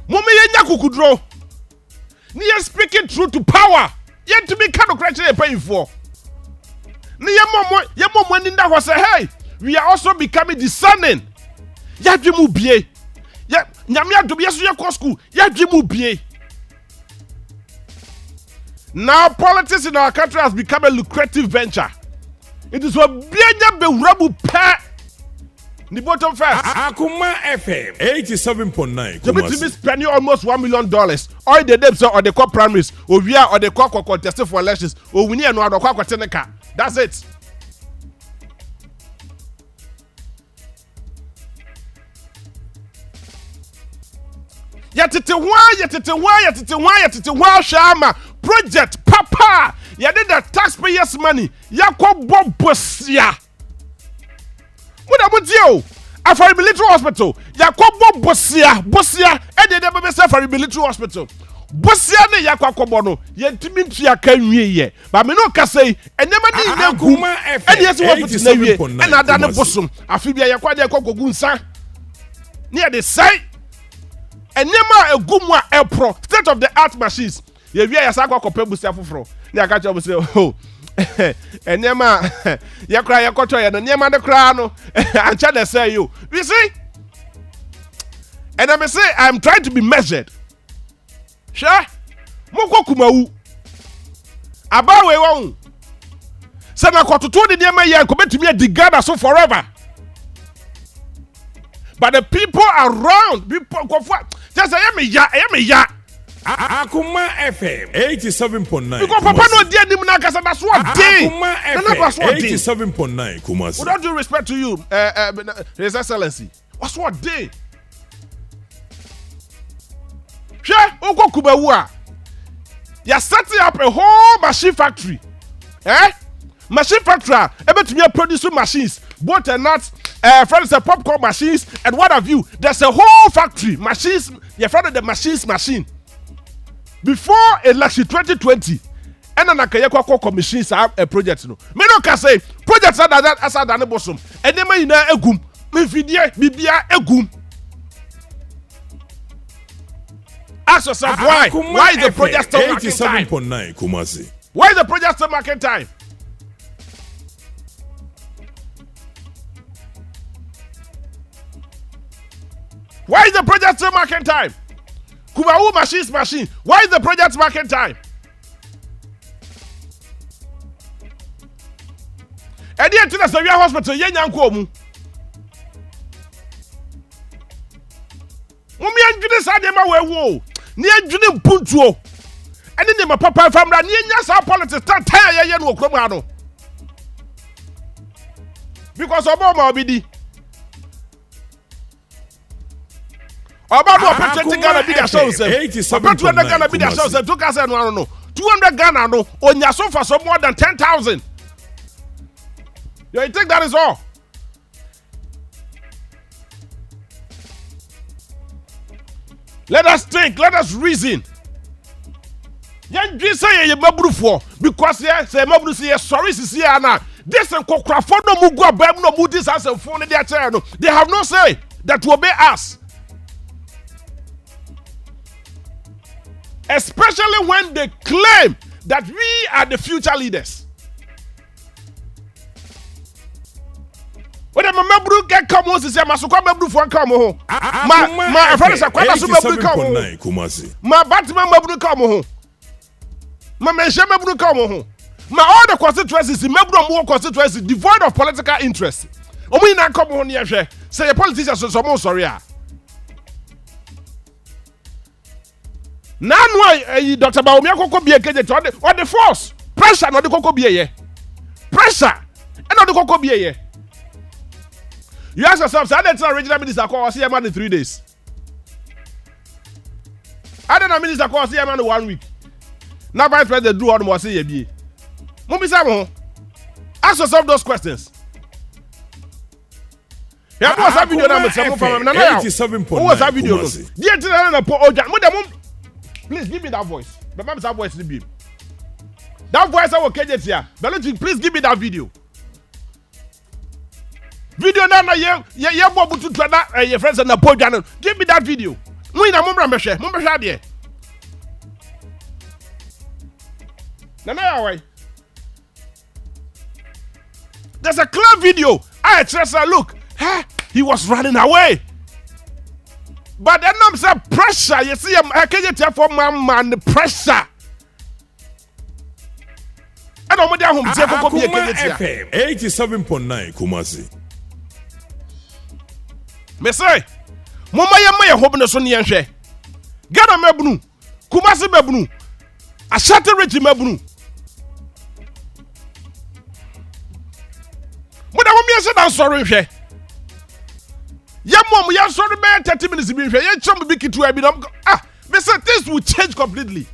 Mummy yenya kukudro. Ni speaking truth to power. Yet to be kind of criteria paying for. Ni yemo when in that was say, hey, we are also becoming discerning. Yajimu bie. Ya nyamia to be a school. Yajimu bie. Now politics in our country has become a lucrative venture. It is what bienya be rabu pa. The bottom first. Akoma FM 87.9. So we spending almost $1 million. All the debts or the core primaries, or we are or the core contested for elections, or we need another core teneka. That's it. Yatete shama project papa. Ya did the taxpayers' money. Yakwa bobosia. What about you? For a military hospital. Yakwa bobosia. And they never say for a military hospital. Bosia ne yakwa kobono. Yentimintu ya kanwie ye. But me no ka say enema ni na gum. And yes hospital na wie. And adane bosom. Afibia yakwa de kokogu nsa. Near the site. Enema egumwa epro state of the art machines. Ye wie ya sakwa kope busia foforo. Ne aka cho busia oh. Enema yakra yakoto ya no enema de kra no. Ancha dey say you. You see? And I say I'm trying to be measured. Sure? Moko kumawu. Aba we won. Say na kototo de enema ye ko betumi adigada so forever. But the people around, people just say, me ya. Akoma FM 87.9. Because Papa no dear nim na kasa that's what day. Akoma FM 87.9 Kumasi. Without due respect to you, His Excellency. What's what day? Sure, Oko Kubawa. You're setting up a whole machine factory. Machine factory, able to be producing machines, both and nuts. Friends, the popcorn machines and what have you. There's a whole factory machines. You're friend of the machine. Before election 2020, and then I can machines have a project. No, me no can say projects are that as I done bosom. And then me na egum, me vidie bibia egum. Ask yourself why? Why is the project still market time? 87.9 Kumasi. Why is the project still market time? Why is the project still market time? Kubawu machine. Why is the project market time? And the Antina Savia Hospital, Yanko mu. Mummy and Judas Adema wo. Near Junim Puntuo. And then my papa from the Yasa politics start tire yan wo kromano. Because Obama obidi. About what protecting Ghana be their shows. About 200 Ghana be their shows. 2,000 no. 200 Ghana no. On your sofa so more than 10,000. You think that is all? Let us think. Let us reason. You say you mabru for because yeah say mabru say sorry see na. This and Kokrafo no mu go abem no mu this as a phone they are no. They have no say that will obey us. Especially when they claim that we are the future leaders. When the mabru get come on say masuko mabru for come home. My friends are quite so mabru come home. My Batman mabru come home. My mention mabru come home. My all the constituencies in mabru more constituencies devoid of political interest. Omo ina come home here say the politicians so more sorry. Now why Dr. Baumia Koko be a candidate or the force pressure not the Koko be a pressure and not the Koko be a you ask yourself, I didn't original minister call see a man in 3 days. I didn't minister call see a man in 1 week. Now vice president do all the more say ye. Mummy Samo, ask yourself those questions. Yeah, what's that video number? Who was that video? Please give me that voice. The mom's that voice. That voice I will catch it here. Please give me that video. Video na ye bobu to your friends and the podium. Give me that video. Muina mumbra mehwe de. Nana away. There's a clear video. I just look. He was running away. But then I'm saying pressure. You see, I can't tell for my man the pressure. I don't want to say Akoma FM 87.9 Kumasi. Me say, Mama ya hope na so ne nhwe. Gana mabunu, Kumasi mabunu. Ashate Reggie mabunu. Muda mo mi se dan soro nhwe. Ya mom ya soro be 30 minutes bi nhwe. Ya chom bi kitu abi na. Me say things will change completely.